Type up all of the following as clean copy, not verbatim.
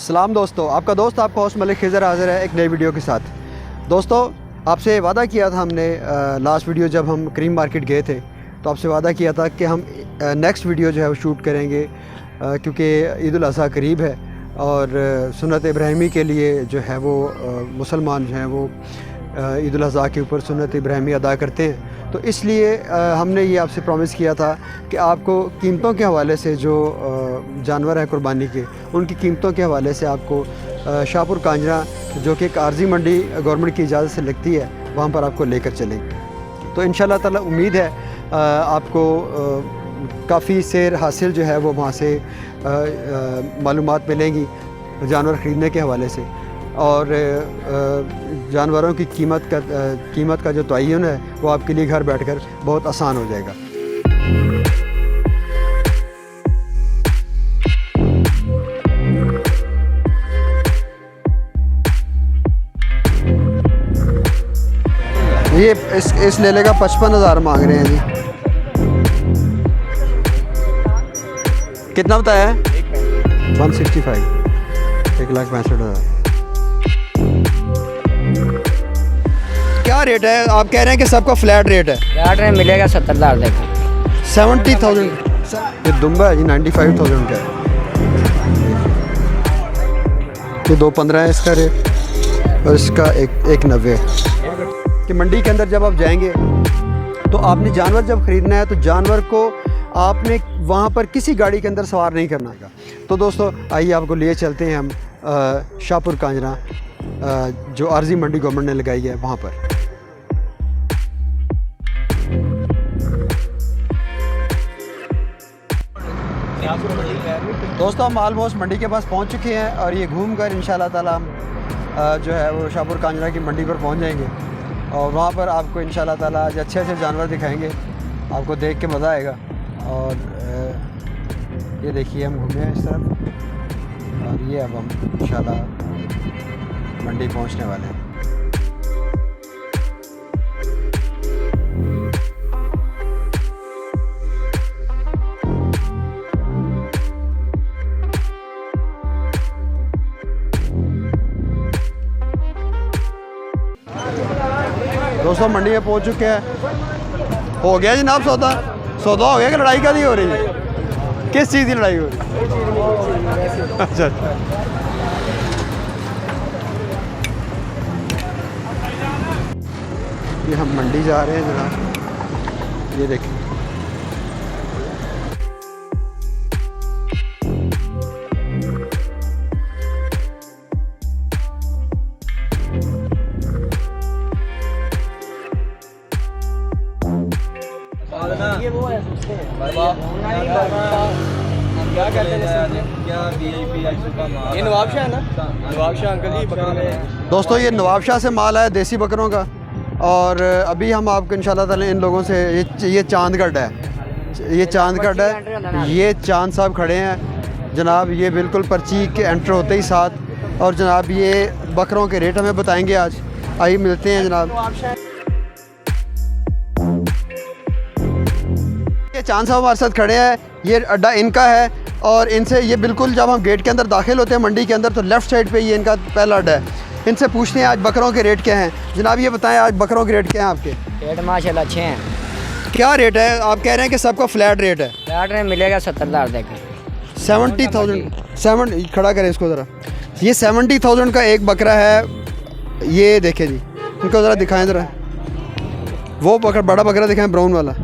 सलाम दोस्तों, आपका दोस्त आपका होस्ट मलिक खिज़र हाज़िर है एक नई वीडियो के साथ। दोस्तों, आपसे वादा किया था हमने लास्ट वीडियो जब हम करीम मार्केट गए थे तो आपसे वादा किया था कि हम नेक्स्ट वीडियो जो है वो शूट करेंगे क्योंकि ईद उल अज़हा करीब है और सुन्नत इब्राहिमी के लिए जो है वो मुसलमान जो हैं वो ईद उल अज़हा के ऊपर सुन्नत इब्राहिमी अदा करते हैं। तो इसलिए हमने ये आपसे प्रॉमिस किया था कि आपको कीमतों के हवाले से जो जानवर हैं कुर्बानी के, उनकी कीमतों के हवाले से आपको शाहपुर कांजरा जो कि एक आर्जी मंडी गवर्नमेंट की इजाज़त से लगती है, वहाँ पर आपको लेकर चलेंगे। तो इंशाल्लाह ताला उम्मीद है आपको काफ़ी सैर हासिल जो है वो वहाँ से मालूमात मिलेंगी जानवर ख़रीदने के हवाले से, और जानवरों की कीमत का जो तयन है वो आपके लिए घर बैठकर बहुत आसान हो जाएगा। ये इस लेले का 55,000 मांग रहे हैं जी। कितना बताया है? 165, 1,65,000। क्या रेट है? आप कह रहे हैं कि सबका फ्लैट रेट है? फ्लैट रेट मिलेगा 70,000 देखो। 70,000 ये दुम्बा है जी, 95,000 का है। ये 215 है इसका रेट और इसका 190 कि मंडी के अंदर जब आप जाएंगे तो आपने जानवर जब ख़रीदना है तो जानवर को आपने वहाँ पर किसी गाड़ी के अंदर सवार नहीं करना है। तो दोस्तों आइए आपको लिए चलते हैं हम शाहपुर कांजरा जो आर्जी मंडी गवर्नमेंट ने लगाई है वहाँ पर। दोस्तों हम ऑलमोस्ट मंडी के पास पहुँच चुके हैं और ये घूम कर इंशाल्लाह ताला हम जो है वो शाहपुर कांजरा की मंडी पर पहुँच जाएंगे और वहाँ पर आपको इंशाल्लाह ताला आज अच्छे अच्छे जानवर दिखाएंगे, आपको देख के मज़ा आएगा। और ये देखिए हम घूमे हैं इस तरफ और ये अब हम इंशाल्लाह मंडी पहुँचने वाले हैं। दोस्तों मंडी में पहुंच चुके हैं। हो गया जनाब सौदा हो गया कि लड़ाई का नहीं हो रही है? किस चीज़ की लड़ाई हो रही है? अच्छा ये हम मंडी जा रहे हैं जनाब, ये देखिए। ये वो है क्या कहते हैं ये नवाबशाह है ना? नवाबशाह अंकल जी। दोस्तों ये नवाबशाह से माल है देसी बकरों का, और अभी हम आपको इंशाल्लाह ताला इन लोगों से ये चांदगढ़ है, ये चांदगढ़ है, ये चांद साहब खड़े हैं जनाब। ये बिल्कुल पर्ची के एंटर होते ही साथ, और जनाब ये बकरों के रेट हमें बताएंगे आज। आइए मिलते हैं जनाब। ये चांद साहब हमारे साथ खड़े हैं, ये अड्डा इनका है और इनसे ये बिल्कुल जब हम गेट के अंदर दाखिल होते हैं मंडी के अंदर तो लेफ़्ट साइड पे ये इनका पहला अड्डा है। इनसे पूछते हैं आज बकरों के रेट क्या हैं। जनाब ये बताएं आज बकरों के रेट क्या हैं आपके? रेट माशाल्लाह अच्छे हैं। क्या रेट है? आप कह रहे हैं कि सबका फ्लैट रेट है? फ्लैट रेट मिलेगा 70,000 देखो। 70,000 खड़ा करें इसको ज़रा। ये 70,000 का एक बकरा है, ये देखें जी। इनको ज़रा दिखाएँ ज़रा, वो बकरा बड़ा बकरा दिखाएँ ब्राउन वाला।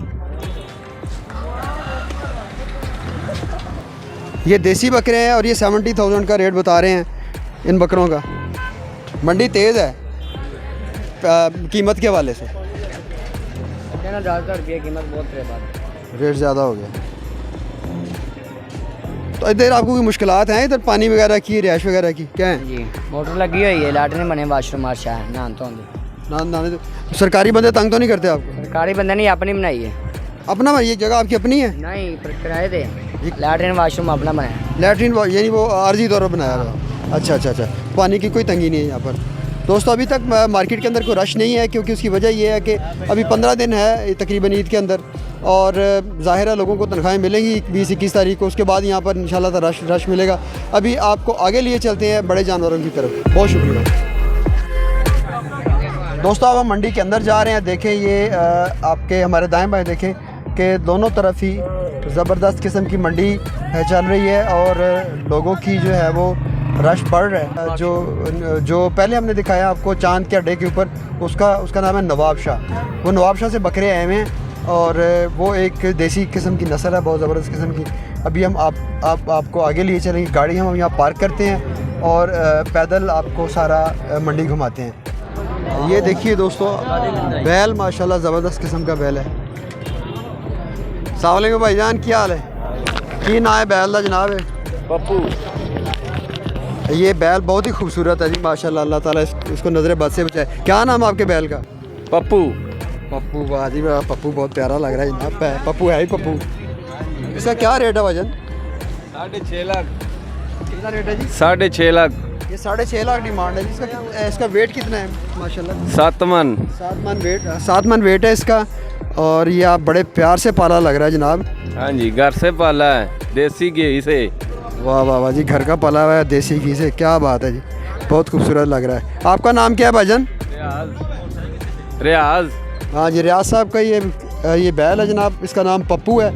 ये देसी बकरे हैं और ये 70,000 का रेट बता रहे हैं इन बकरों का। मंडी तेज़ है कीमत के हवाले से। कीमत बहुत रेट ज़्यादा हो गया। तो इधर आपको कोई मुश्किलात हैं? इधर पानी वगैरह की, रिहाइश वगैरह की क्या है? जी मोटर लगी हुई है, लैट्रिन बने, वाशरूम मार्शा है, नहान तो ना सरकारी बंदे तंग तो नहीं करते आपको? सरकारी बंदे नहीं, अपनी बनाई है। अपना? ये जगह आपकी अपनी है? नहीं किराए थे। लैट्रिन वाशरूम अपना बनाया। लैट्रिन यानी वो आर्जी तौर पर बनाया हुआ? अच्छा। पानी की कोई तंगी नहीं है यहाँ पर। दोस्तों अभी तक मार्केट के अंदर कोई रश नहीं है क्योंकि उसकी वजह ये है कि अभी 15 दिन है तकरीबन ईद के अंदर, और ज़ाहिर है लोगों को तनख्वाहें मिलेंगी 20-21 तारीख को, उसके बाद यहाँ पर इंशाल्लाह रश मिलेगा। अभी आपको आगे लिए चलते हैं बड़े जानवरों की तरफ। बहुत शुक्रिया दोस्तों। अब हम मंडी के अंदर जा रहे हैं। देखें ये आपके हमारे दाएं बाएं देखें कि दोनों तरफ ही ज़बरदस्त किस्म की मंडी चल रही है और लोगों की जो है वो रश बढ़ रहा है। जो पहले हमने दिखाया आपको चांद के अड्डे के ऊपर, उसका नाम है नवाब शाह। वो नवाब शाह से बकरे आए हुए हैं और वो एक देसी किस्म की नस्ल है, बहुत ज़बरदस्त किस्म की। अभी हम आपको आगे लिए चलेंगे, गाड़ी हम यहाँ पार्क करते हैं और पैदल आपको सारा मंडी घुमाते हैं। ये देखिए दोस्तों, बैल माशाल्लाह ज़बरदस्त किस्म का बैल है। अस्सलाम वालेकुम भाईजान, क्या हाल है? की ना है बैल का जनाब है? पप्पू। ये बैल बहुत ही खूबसूरत है जी माशाल्लाह, अल्लाह ताला इसको नज़र बद से बचाए। क्या नाम है आपके बैल का? पप्पू। पप्पू, वाह जी वाह, पप्पू बहुत प्यारा लग रहा है जनाब। पप्पू है ही पप्पू। इसका क्या रेट है वजन? 6.5 लाख। कितना रेट है जी? 6.5 लाख। ये 6.5 लाख डिमांड है जी। इसका वेट कितना है माशाल्लाह? 7 मन। 7 मन वेट है इसका। और ये आप बड़े प्यार से पाला लग रहा है जनाब। हाँ जी, घर से पाला है, देसी घी से। वाह वाह वाह जी, घर का पला हुआ है देसी घी से, क्या बात है जी, बहुत खूबसूरत लग रहा है। आपका नाम क्या है भाईजान? रियाज। हाँ जी, रियाज साहब का ये बैल है जनाब, इसका नाम पप्पू है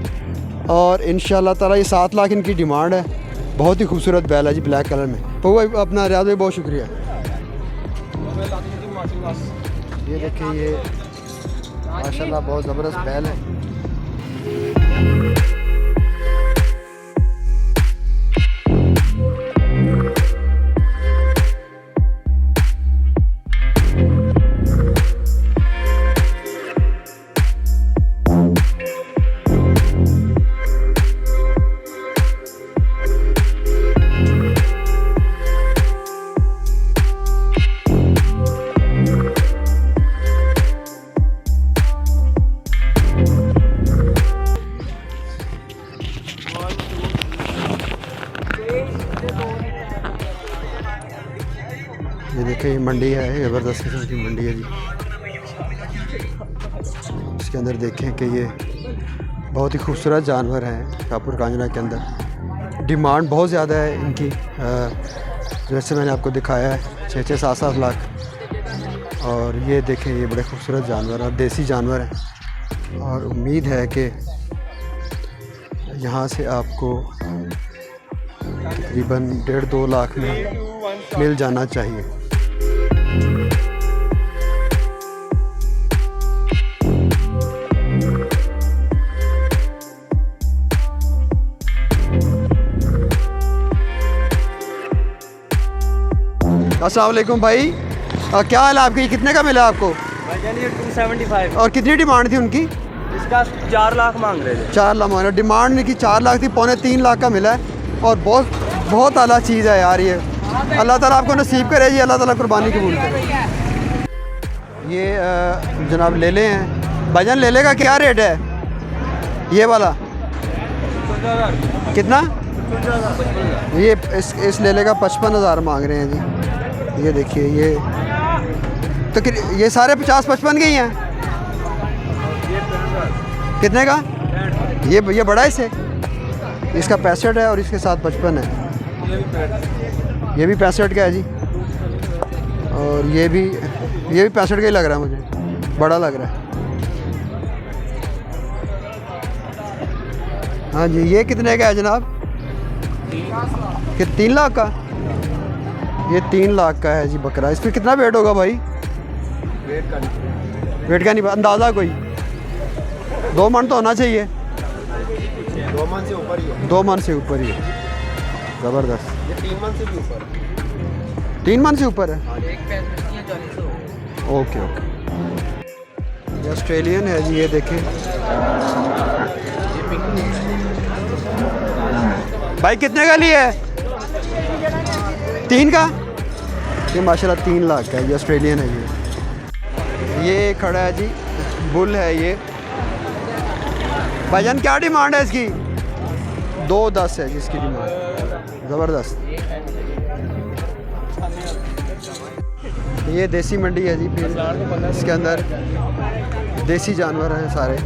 और इंशाल्लाह ताला ये 7 लाख इनकी डिमांड है। बहुत ही खूबसूरत बैल है जी, ब्लैक कलर में। पप्पू भाई, अपना रियाज भाई बहुत शुक्रिया। ये देखिए, ये माशाल्लाह बहुत ज़बरदस्त बैल है। ये देखें, ये मंडी है, ज़बरदस्त किस्म की मंडी है जी। इसके अंदर देखें कि ये बहुत ही खूबसूरत जानवर हैं। शाहपुर कांजरा के अंदर डिमांड बहुत ज़्यादा है इनकी, जैसे मैंने आपको दिखाया है 6-6, 7-7 लाख। और ये देखें, ये बड़े खूबसूरत जानवर और देसी जानवर हैं और उम्मीद है कि यहाँ से आपको तकरीबन 1.5-2 लाख में मिल जाना चाहिए। अस्सलाम वालेकुम भाई, क्या हाल है आपके? ये कितने का मिला आपको? ये 275। और कितनी डिमांड थी उनकी? इसका 4 लाख मांग रहे थे। 4 लाख मांग रहे, डिमांड इनकी 4 लाख थी, 2.25 लाख का मिला है और बहुत आला चीज़ है यार ये। अल्लाह ताला आपको नसीब करे जी, अल्लाह ताला कुर्बानी कबूल करे। ये जनाब लेले हैं। भाईजान, लेले का क्या रेट है? ये वाला कितना? ये इस लेले का 55,000 मांग रहे हैं जी। ये देखिए, ये सारे 50-55 के ही हैं। कितने का? ये बड़ा है इससे, इसका 65 है और इसके साथ 55 है। ये भी 65 का है जी और ये भी 65 का ही लग रहा है मुझे, बड़ा लग रहा है। हाँ जी, ये कितने का है जनाब? 3 लाख का? ये 3 लाख का है जी बकरा। इस पर कितना वेट होगा भाई? वेट का नहीं अंदाज़ा कोई? 2 मन तो होना चाहिए। 2 मन से ऊपर ही है। 2 मन से ऊपर ही है, ज़बरदस्त। ये 3 मन से भी ऊपर। 3 मन से ऊपर है। एक ओके। ये ऑस्ट्रेलियन है जी, ये देखें भाई। कितने का लिए है? 3 का? ये माशाल्लाह 3 लाख का है, ये ऑस्ट्रेलियन है ये खड़ा है जी, बुल है ये। भाईजान, क्या डिमांड है इसकी? 2.10 है जिसकी डिमांड, ज़बरदस्त। ये देसी मंडी है जी, फिर इसके अंदर देसी जानवर हैं सारे।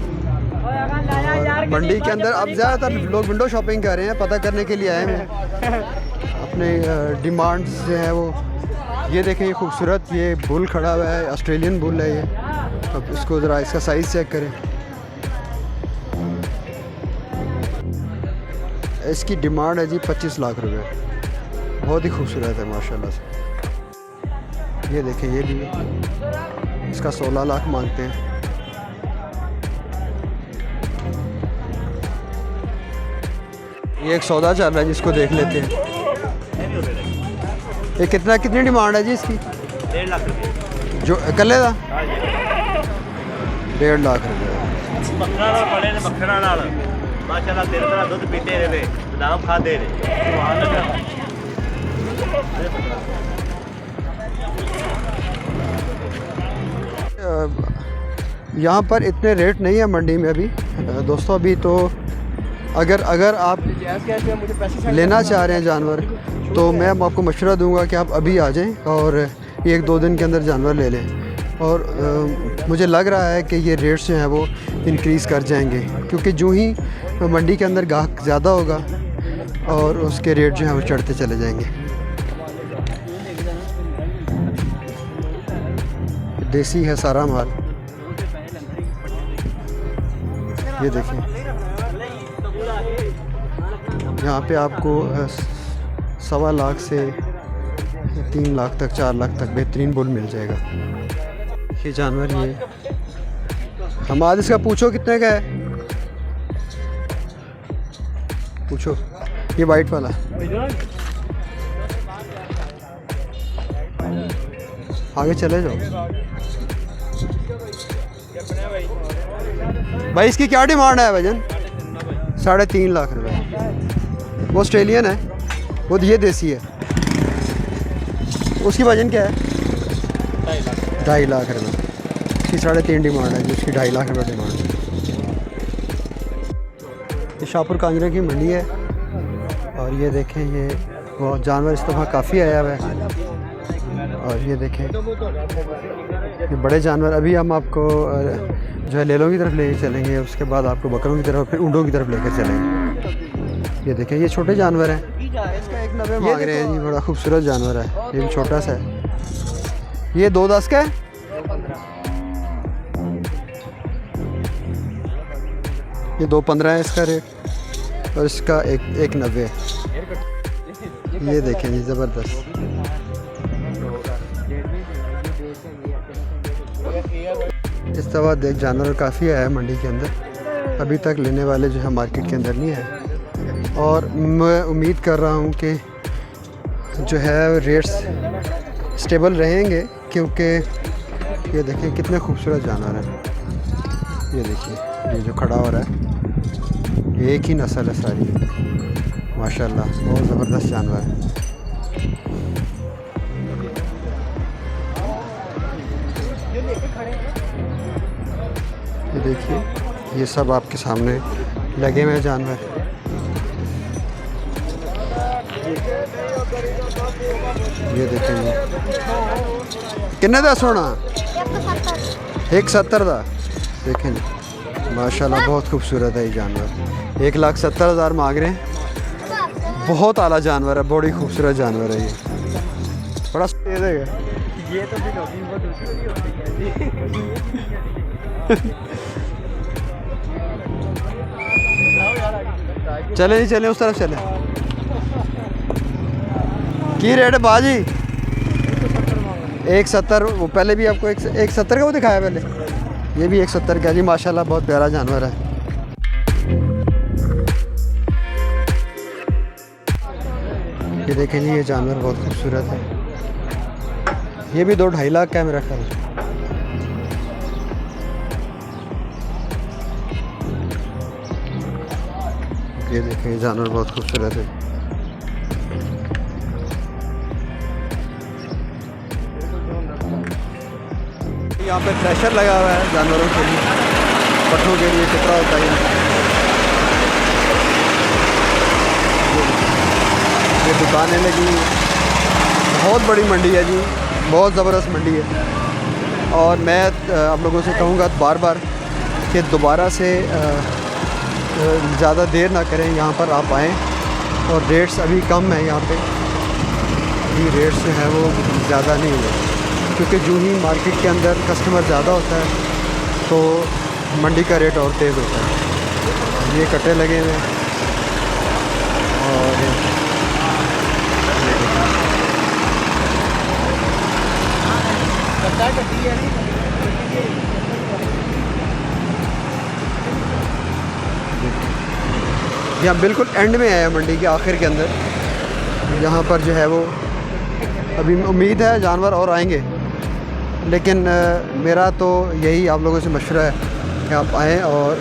और मंडी के अंदर अब ज़्यादातर लोग विंडो शॉपिंग कर रहे हैं, पता करने के लिए आए हैं अपने डिमांड्स जो है वो। ये देखें ये खूबसूरत ये बुल खड़ा हुआ है, ऑस्ट्रेलियन बुल है ये। अब इसको ज़रा इसका साइज़ चेक करें। इसकी डिमांड है जी 25 लाख रुपए। बहुत ही खूबसूरत है माशाल्लाह से। ये देखें ये भी इसका 16 लाख मांगते हैं। ये एक सौदा चल रहा है जिसको देख लेते हैं। ये कितनी डिमांड है जी इसकी? 1.5 लाख रुपये जो कल्ले का 1.5 लाख रुपये। बकरा नाल पड़े ने बकरा नाल माशाल्लाह तेरे तरह दूध पीते रहे बदाम खाते रहे सुभान अल्लाह। यहाँ पर इतने रेट नहीं है मंडी में अभी दोस्तों। अभी तो अगर आप लेना चाह रहे हैं जानवर तो मैं आपको मशवरा दूंगा कि आप अभी आ जाएं और 1-2 दिन के अंदर जानवर ले लें। और मुझे लग रहा है कि ये रेट्स जो हैं वो इंक्रीज़ कर जाएंगे, क्योंकि जो ही मंडी के अंदर गाहक ज़्यादा होगा और उसके रेट जो हैं वो चढ़ते चले जाएंगे। देसी है सारा माल। ये देखिए यहाँ पे आपको 1.25 लाख से 3 लाख तक 4 लाख तक बेहतरीन बुल मिल जाएगा। ये जानवर ये हम आज इसका पूछो कितने का है, पूछो। ये वाइट वाला आगे चले जाओ भाई। इसकी क्या डिमांड है वजन? 3.5 लाख रुपए। वो ऑस्ट्रेलियन है, वो ये देसी है। उसकी वजन क्या है? 2.5 लाख रुपए। इसकी 3.5 डिमांड है, जिसकी 2.5 लाख रुपए डिमांड है। ये शाहपुर कांजरे की मंडी है और ये देखें ये वो जानवर इस दफ़ा काफ़ी आया हुआ है। और ये देखें ये बड़े जानवर। अभी हम आपको जो है लेलों की तरफ लेके चलेंगे, उसके बाद आपको बकरों की तरफ, फिर ऊँटों की तरफ लेकर चलेंगे। ये देखें ये छोटे जानवर हैं, इसका 1.90 मांग रहे हैं जी। बड़ा खूबसूरत जानवर है, ये भी छोटा सा है। ये 2.10 का है। ये 2.15 है इसका रेट और इसका 1.90 है। ये देखें जी ज़बरदस्त। इस दफ़ा देख जानवर काफ़ी आया है मंडी के अंदर। अभी तक लेने वाले जो है मार्केट के अंदर नहीं है और मैं उम्मीद कर रहा हूँ कि जो है रेट्स स्टेबल रहेंगे, क्योंकि ये देखें कितने खूबसूरत जानवर हैं। ये देखिए ये जो खड़ा हो रहा है ये एक ही नस्ल है सारी, माशाल्लाह बहुत ज़बरदस्त जानवर है। ये देखिए ये सब आपके सामने लगे हुए जानवर। ये देखेंगे किन्ने दा सोना 170 दा। देखें माशाल्लाह बहुत खूबसूरत है ये जानवर। 1,70,000 मांग रहे हैं। बहुत आला जानवर है, बड़ी खूबसूरत जानवर है ये। बड़ा तेज है ये तो भी चले जी चले उस तरफ चले। की रेट है बाजी? 170। वो पहले भी आपको 170 का वो दिखाया पहले, ये भी 170 का जी। माशाल्लाह बहुत प्यारा जानवर है। ये देखें जी ये जानवर बहुत खूबसूरत है। ये भी 2-2.5 लाख का है मेरा ख्याल। ये देखें ये जानवर बहुत खूबसूरत है। यहाँ पे थ्रेशर लगा हुआ है जानवरों के लिए, पट्ठों के लिए टुकड़ा होता है। ये दुकानें लगी, बहुत बड़ी मंडी है जी, बहुत ज़बरदस्त मंडी है। और मैं आप लोगों से कहूँगा बार बार कि दोबारा से ज़्यादा देर ना करें, यहाँ पर आप आएँ। और रेट्स अभी कम है यहाँ पे, अभी रेट्स जो हैं वो ज़्यादा नहीं हुए, क्योंकि जो ही मार्केट के अंदर कस्टमर ज़्यादा होता है तो मंडी का रेट और तेज़ होता है। ये कट्टे लगे हुए हैं और यहाँ बिल्कुल एंड में है मंडी के आखिर के अंदर। यहाँ पर जो है वो अभी उम्मीद है जानवर और आएंगे, लेकिन मेरा तो यही आप लोगों से मशवरा है कि आप आएँ और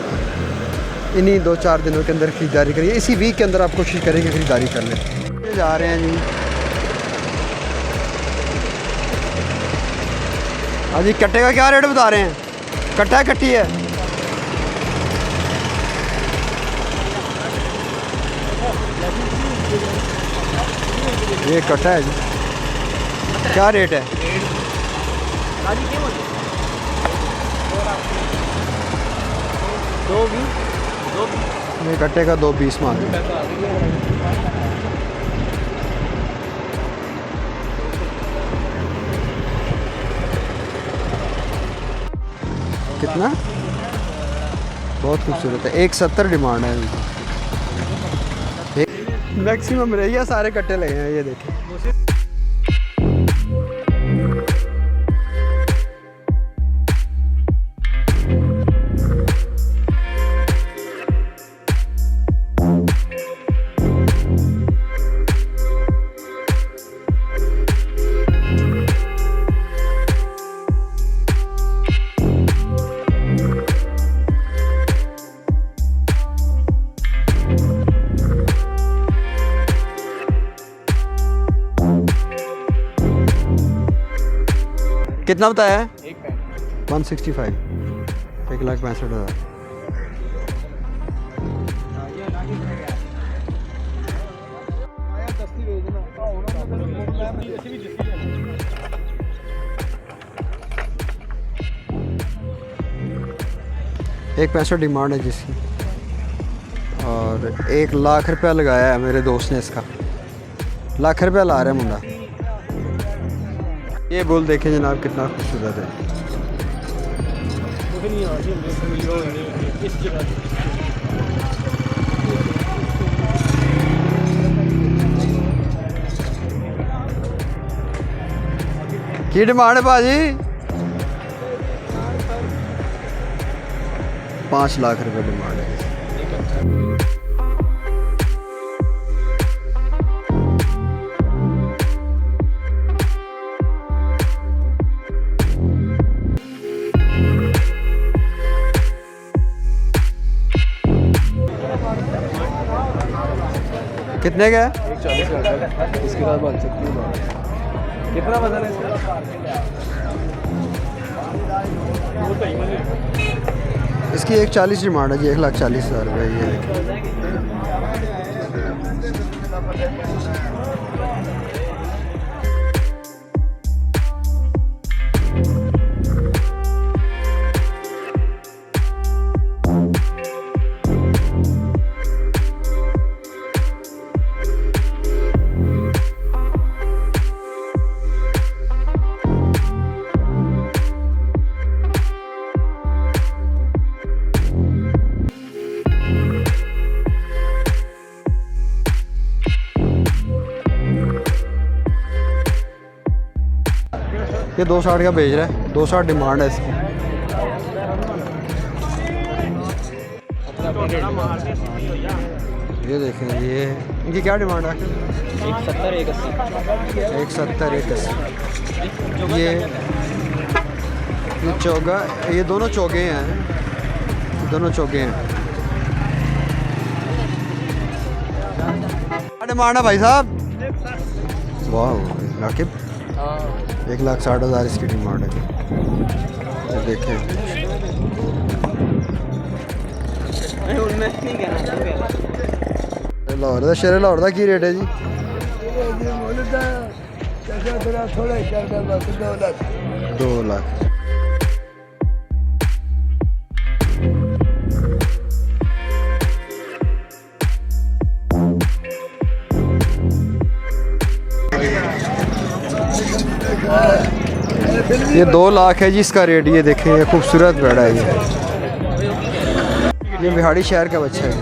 इन्हीं 2-4 दिनों के अंदर ख़रीदारी करिए। इसी वीक के अंदर आप कोशिश करेंगे ख़रीदारी कर लें। जा रहे हैं जी, हाँ जी। कट्टे का क्या रेट बता रहे हैं? कट्टा है कट्टी है? ये कट्टा है जी, क्या रेट है? ये कट्टे का 2.20 मांग रहे हैं। कितना? बहुत खूबसूरत है। 170 डिमांड है। मैक्सिमम रही है, सारे कट्टे लगे हैं, ये देखें। कितना बताया है? 165, 1,65,000। एक 65 डिमांड है जिसकी, और 1 लाख रुपया लगाया है मेरे दोस्त ने इसका। लाख रुपया ला रहा है मुंडा। ये बुल देखें जनाब, कितना खूबसूरत है। की डिमांड है भाजी? 5 लाख रुपए डिमांड है। कितने का है? 40 का है, इसके बाद बन सकती है। कितना वजन है इसका? इसकी 140 डिमांड है जी, 1,40,000 रुपये। ये ये 260 का बेच रहा है, 260 डिमांड है इसकी। ये देखें, ये इनकी क्या डिमांड है? 170, 180। ये चौगा, ये दोनों चौगे हैं, ये दोनों चौगे हैं। क्या डिमांड है भाई साहब? वाह राकिब, 1,60,000 इसकी डिमांड है। ये देखें, लाहौर का शेर लाहौर का की रेट है जी? 2 लाख। ये 2 लाख है जी इसका रेट। ये देखें, ये खूबसूरत भेड़ है ये बिहाड़ी शहर का बच्चा है।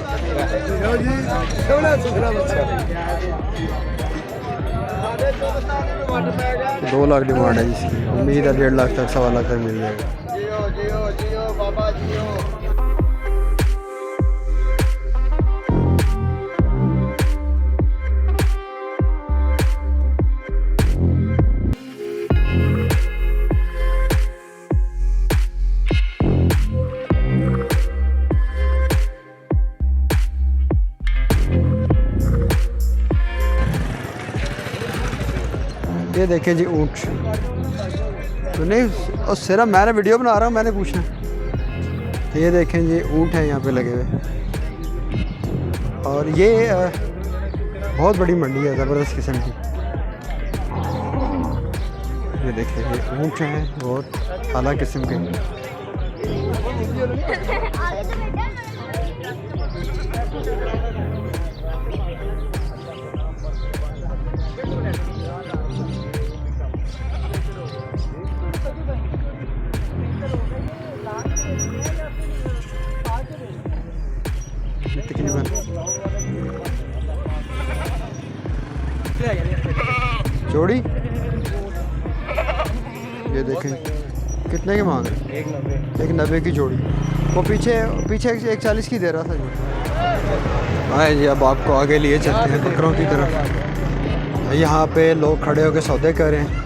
2 लाख डिमांड है जिसकी। उम्मीद है 1.5 लाख तक, 1.25 लाख तक मिल जाएगा। ये देखें जी ऊँट। तो नहीं, और सिर्फ मैंने वीडियो बना रहा हूँ, मैंने पूछना। तो ये देखें जी ऊँट हैं यहाँ पे लगे हुए। और ये बहुत बड़ी मंडी है, ज़बरदस्त किस्म की। ये देखें ये ऊँट हैं बहुत आला किस्म के। तकरीबन जोड़ी ये देखें कितने के मांग रहे हैं? 190 की जोड़ी। वो पीछे 140 की दे रहा था जोड़ी। आए जी, अब आपको आगे लिए चलते हैं बकरों की तरफ। यहाँ पे लोग खड़े होकर सौदे कर रहे हैं।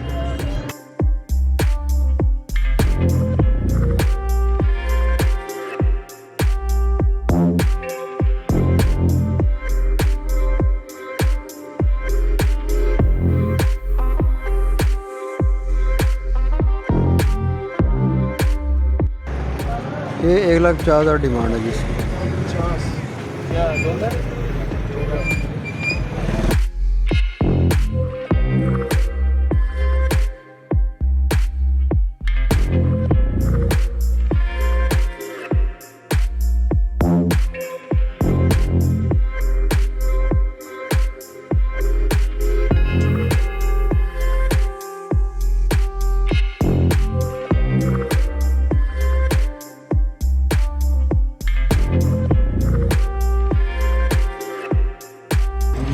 ये 1,50,000 डिमांड है जिसकी।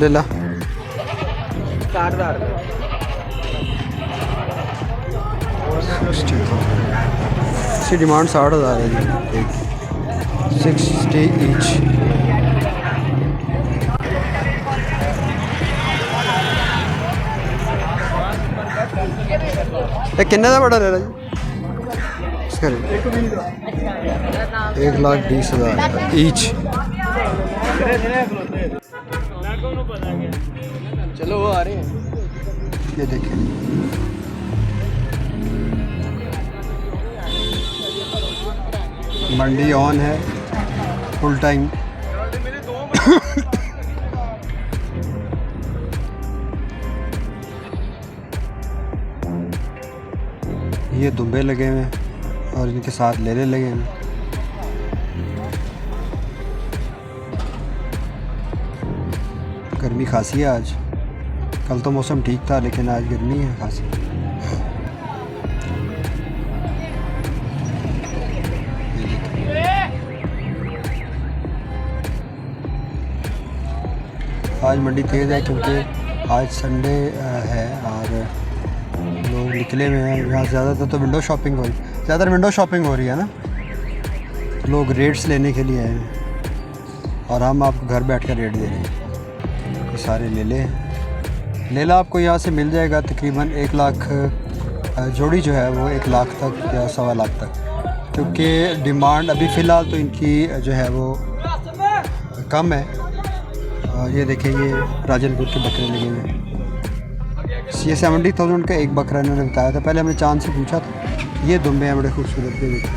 ले ला 60,000 इसकी डिमांड 60,000 है जी। 60 ईच। ये किन्ने का बड़ा ले रहा जी इसका रेट? 1,20,000 ईच। चलो वो आ रहे हैं। ये देखिए मंडी ऑन है फुल टाइम। ये दुम्बे लगे हुए हैं और इनके साथ लेले लगे हुए हैं। गर्मी खासी है आज। कल तो मौसम ठीक था लेकिन आज गर्मी है खासी। आज मंडी तेज़ है क्योंकि आज संडे है और लोग निकले हुए हैं। यहाँ ज़्यादातर तो विंडो शॉपिंग हो रही है ना। लोग रेट्स लेने के लिए आए हैं और हम आपको घर बैठ कर रेट दे रहे हैं। ये सारे लेला आपको यहाँ से मिल जाएगा तकरीबन 1 लाख जोड़ी जो है वो 1 लाख तक या 1.25 लाख तक, क्योंकि डिमांड अभी फ़िलहाल तो इनकी जो है वो कम है। और ये देखिए ये राजनपुर के बकरे लगे हुए हैं। ये 70,000 का एक बकरा इन्होंने बताया था। पहले हमने चांद से पूछा था। ये दुम्बे हैं बड़े खूबसूरत के देखिए।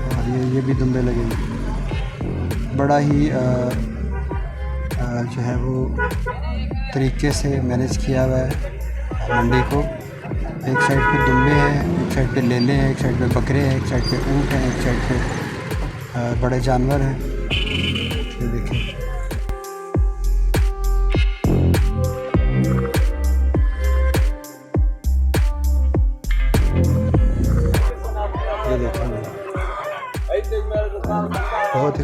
और ये भी दुम्बे लगे हुए, बड़ा ही जो है वो तरीके से मैनेज किया हुआ है मंडी को। एक साइड पे दुम्बे हैं, एक साइड पे लेले हैं, एक साइड पे बकरे हैं, एक साइड पे ऊँट हैं, एक साइड पे बड़े जानवर हैं। ये देखिए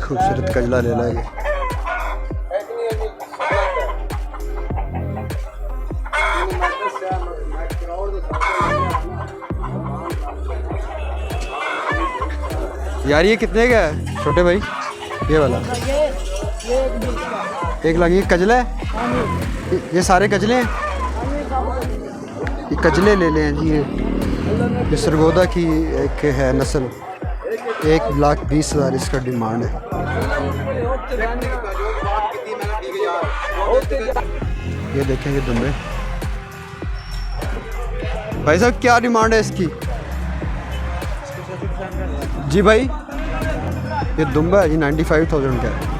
खूबसूरत कजला ले लाएंगे। यार ये कितने का है छोटे भाई? ये वाला 1 लाख। ये कजला है? ये सारे कजले हैं? ये कजले ले लें जी। ये सरगोदा की एक है नस्ल, 1,20,000 इसका डिमांड है। ये देखें ये दुम्बे। भाई साहब क्या डिमांड है इसकी? जी भाई ये दुम्बा है जी 95,000 का है।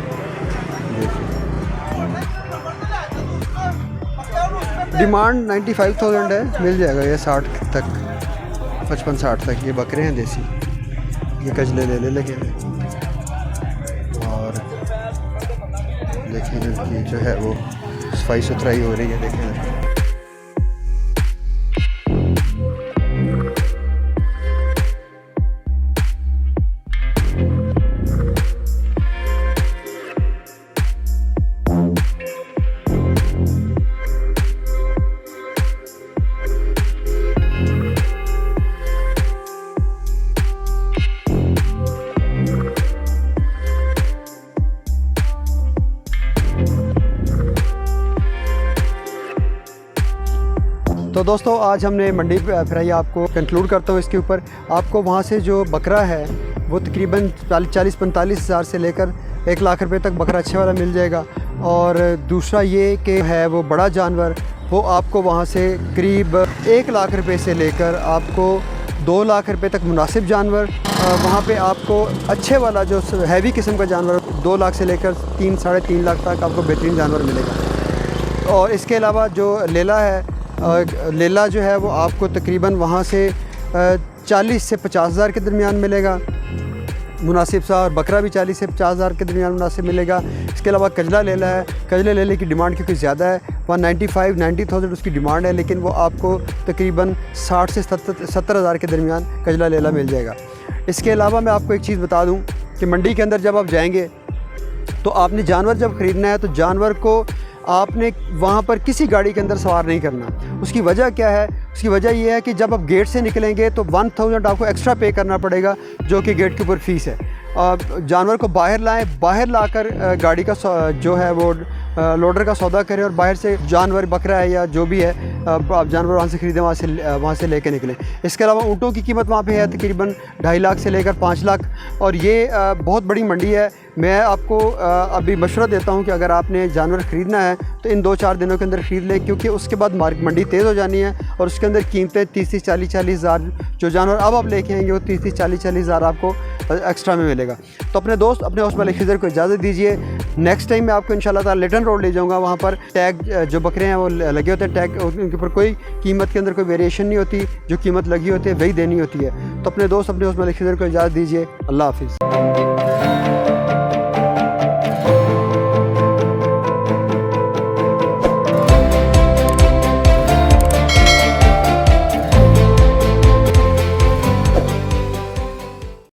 डिमांड 95,000 है, मिल जाएगा ये 60 तक, 55-60 तक। ये बकरे हैं देसी, ये कजले ले लगे हैं। और देखें इनकी जो है वो सफाई सुथराई हो रही है, देखें। तो दोस्तों आज हमने मंडी फिराई, आपको कंक्लूड करता हूँ इसके ऊपर। आपको वहाँ से जो बकरा है वो तकरीबन 40-45 हज़ार से लेकर 1 लाख रुपए तक बकरा अच्छे वाला मिल जाएगा। और दूसरा ये कि है वो बड़ा जानवर, वो आपको वहाँ से करीब 1 लाख रुपए से लेकर आपको 2 लाख रुपए तक मुनासिब जानवर। वहाँ पे आपको अच्छे वाला जो हैवी किस्म का जानवर 2 लाख से लेकर 3-3.5 लाख तक आपको बेहतरीन जानवर मिलेगा। और इसके अलावा जो लेला है, लेला जो है वो आपको तकरीबन वहाँ से 40 से 50 हज़ार के दरमियान मिलेगा मुनासिब सा, और बकरा भी 40 से 50 हज़ार के दरमियान मुनासिब मिलेगा। इसके अलावा कजला लेला है, कजले लेले की डिमांड क्योंकि ज़्यादा है, 195-90,000 उसकी डिमांड है, लेकिन वो आपको तकरीबन 60 से 70 हज़ार के दरमियान कजला लेला मिल जाएगा। इसके अलावा मैं आपको एक चीज़ बता दूँ कि मंडी के अंदर जब आप जाएंगे तो आपने जानवर जब ख़रीदना है तो जानवर को आपने वहाँ पर किसी गाड़ी के अंदर सवार नहीं करना। उसकी वजह क्या है? उसकी वजह ये है कि जब आप गेट से निकलेंगे तो 1000 आपको एक्स्ट्रा पे करना पड़ेगा, जो कि गेट के ऊपर फ़ीस है। जानवर को बाहर लाएं, बाहर लाकर गाड़ी का जो है वो लोडर का सौदा करें, और बाहर से जानवर बकरा है या जो भी है आप जानवर वहाँ से ख़रीदें, वहाँ से लेके निकलें। इसके अलावा ऊँटों की कीमत वहाँ पे है तकरीबन 2.5 लाख से लेकर 5 लाख, और ये बहुत बड़ी मंडी है। मैं आपको अभी मशवरा देता हूँ कि अगर आपने जानवर ख़रीदना है तो इन 2-4 दिनों के अंदर ख़रीद लें, क्योंकि उसके बाद मंडी तेज़ हो जानी है और उसके अंदर कीमतें 30-40 हज़ार जो जानवर अब आप लेके आएंगे वो 30-40 हज़ार आपको एक्स्ट्रा में मिलेगा। तो अपने दोस्त अपने होस्ट मलिक खिज़र को इजाज़त दीजिए। नेक्स्ट टाइम मैं आपको इंशाल्लाह ताला लिटन रोड ले जाऊँगा। वहाँ पर टैग जो बकरे हैं वो लगे होते हैं, टैग उनके ऊपर कोई कीमत के अंदर कोई वेरिएशन नहीं होती, जो कीमत लगी होती है वही देनी होती है। तो अपने दोस्त अपने होस्ट मलिक खिज़र को इजाज़त दीजिए। अल्लाह हाफ़िज़।